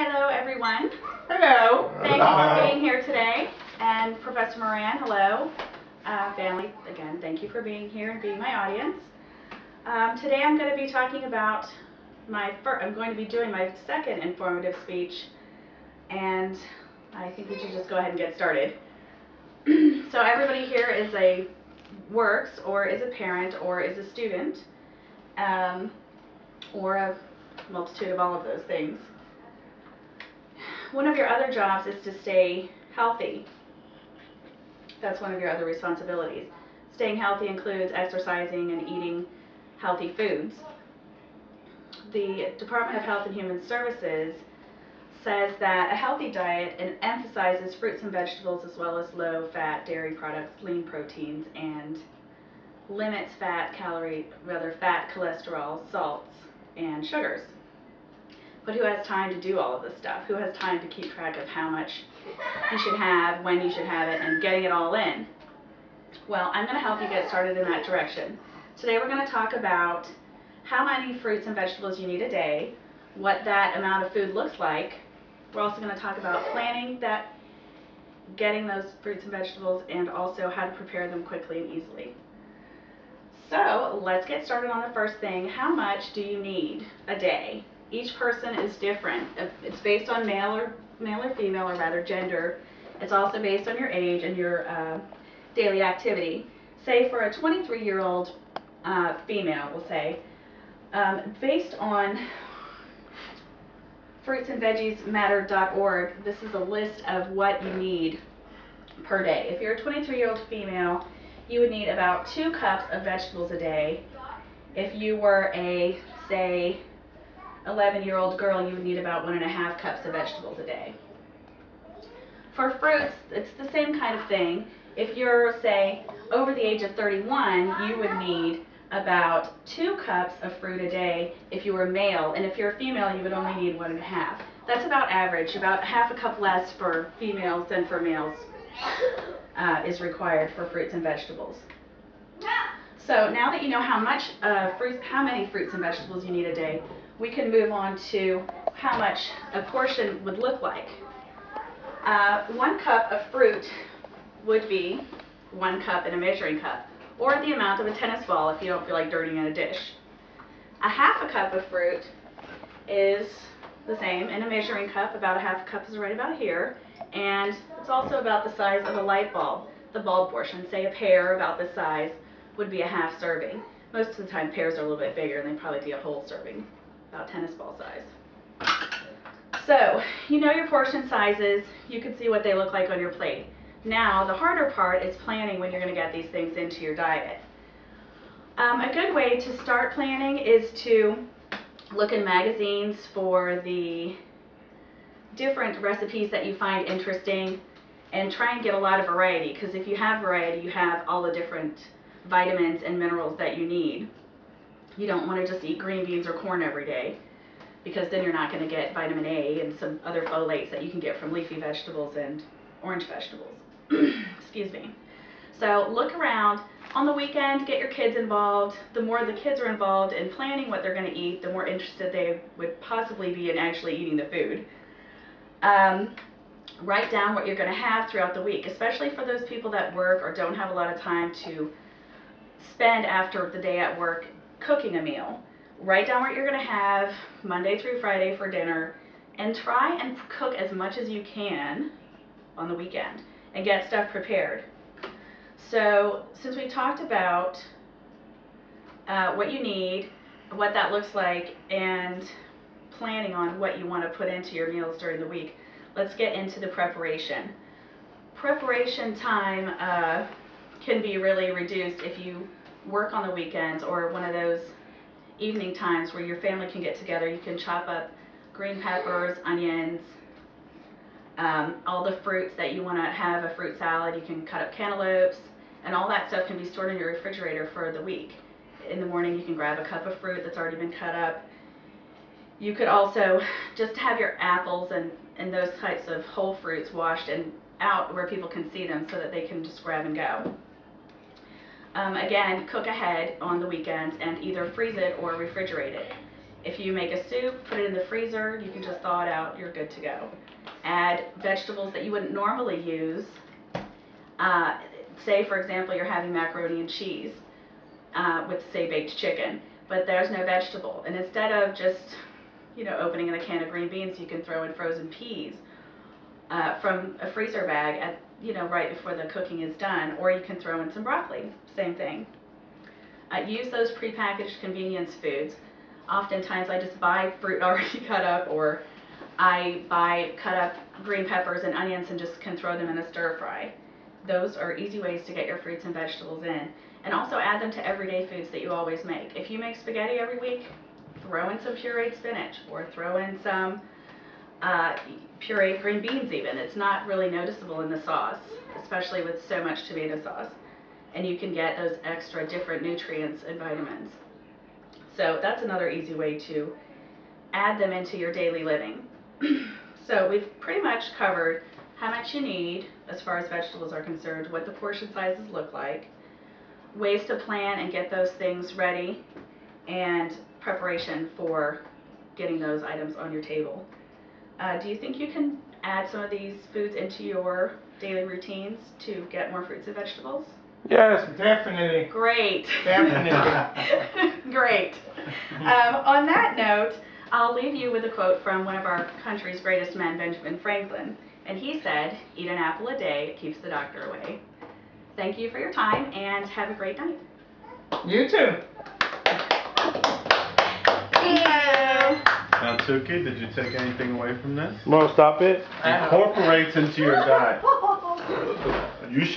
Hello, everyone. Hello. Thank you for being here today. And Professor Moran, hello. Family, again, thank you for being here and being my audience. Today I'm going to be talking about I'm going to be doing my second informative speech, and I think we should just go ahead and get started. So everybody here works, or is a parent, or is a student, or a multitude of all of those things. One of your other jobs is to stay healthy. That's one of your other responsibilities. Staying healthy includes exercising and eating healthy foods. The Department of Health and Human Services says that a healthy diet emphasizes fruits and vegetables as well as low-fat dairy products, lean proteins, and limits fat, cholesterol, salts, and sugars. But who has time to do all of this stuff? Who has time to keep track of how much you should have, when you should have it, and getting it all in? Well, I'm going to help you get started in that direction. Today we're going to talk about how many fruits and vegetables you need a day, what that amount of food looks like. We're also going to talk about planning getting those fruits and vegetables, and also how to prepare them quickly and easily. So let's get started on the first thing. How much do you need a day? Each person is different. It's based on male or female, or rather gender. It's also based on your age and your daily activity. Say for a 23-year-old female, we'll say, based on fruitsandveggiesmatter.org, this is a list of what you need per day. If you're a 23-year-old female, you would need about 2 cups of vegetables a day. If you were a, say, 11-year-old girl, you would need about 1.5 cups of vegetables a day. For fruits, it's the same kind of thing. If you're, say, over the age of 31, you would need about 2 cups of fruit a day if you were male, and if you're a female, you would only need 1.5. That's about average. About half a cup less for females than for males is required for fruits and vegetables. So now that you know how many fruits and vegetables you need a day, we can move on to how much a portion would look like. 1 cup of fruit would be 1 cup in a measuring cup, or the amount of a tennis ball if you don't feel like dirtying in a dish. 1/2 cup of fruit is the same in a measuring cup. About 1/2 cup is right about here, and it's also about the size of a light bulb. The bulb portion, say a pear about this size, would be a 1/2 serving. Most of the time pears are a little bit bigger, and they'd probably be a whole serving, about tennis ball size. So, you know your portion sizes, you can see what they look like on your plate. Now, the harder part is planning when you're going to get these things into your diet. A good way to start planning is to look in magazines for the different recipes that you find interesting, and try and get a lot of variety, because if you have variety, you have all the different vitamins and minerals that you need. You don't want to just eat green beans or corn every day, because then you're not going to get vitamin A and some other folates that you can get from leafy vegetables and orange vegetables. Excuse me. So look around. On the weekend, get your kids involved. The more the kids are involved in planning what they're going to eat, the more interested they would possibly be in actually eating the food. Write down what you're going to have throughout the week, especially for those people that work or don't have a lot of time to spend after the day at work cooking a meal. Write down what you're going to have Monday through Friday for dinner, and try and cook as much as you can on the weekend and get stuff prepared. So since we talked about what you need, what that looks like, and planning on what you want to put into your meals during the week, let's get into the preparation. Preparation time can be really reduced if you work on the weekends, or one of those evening times where your family can get together. You can chop up green peppers, onions, all the fruits that you want to have a fruit salad. You can cut up cantaloupes, and all that stuff can be stored in your refrigerator for the week. In the morning you can grab a cup of fruit that's already been cut up. You could also just have your apples and those types of whole fruits washed and out where people can see them, so that they can just grab and go. Again, cook ahead on the weekends and either freeze it or refrigerate it. If you make a soup, put it in the freezer, you can just thaw it out, you're good to go. Add vegetables that you wouldn't normally use. Say, for example, you're having macaroni and cheese with, say, baked chicken, but there's no vegetable. And instead of just, opening in a can of green beans, you can throw in frozen peas from a freezer bag at, right before the cooking is done, or you can throw in some broccoli, same thing. Use those prepackaged convenience foods. Oftentimes I just buy fruit already cut up, or I buy cut up green peppers and onions and just can throw them in a stir fry. Those are easy ways to get your fruits and vegetables in. And also add them to everyday foods that you always make. If you make spaghetti every week, throw in some pureed spinach, or throw in some pureed green beans even. It's not really noticeable in the sauce, especially with so much tomato sauce. And you can get those extra different nutrients and vitamins. So that's another easy way to add them into your daily living. So we've pretty much covered how much you need as far as vegetables are concerned, what the portion sizes look like, ways to plan and get those things ready, and preparation for getting those items on your table. Do you think you can add some of these foods into your daily routines to get more fruits and vegetables? Yes, definitely. Great. Definitely. Great. On that note, I'll leave you with a quote from one of our country's greatest men, Benjamin Franklin. And he said, "Eat an apple a day, it keeps the doctor away." Thank you for your time, and have a great night. You too. Thank you. Now, Tuki, did you take anything away from this? Want to stop it? Incorporates into your diet. You should.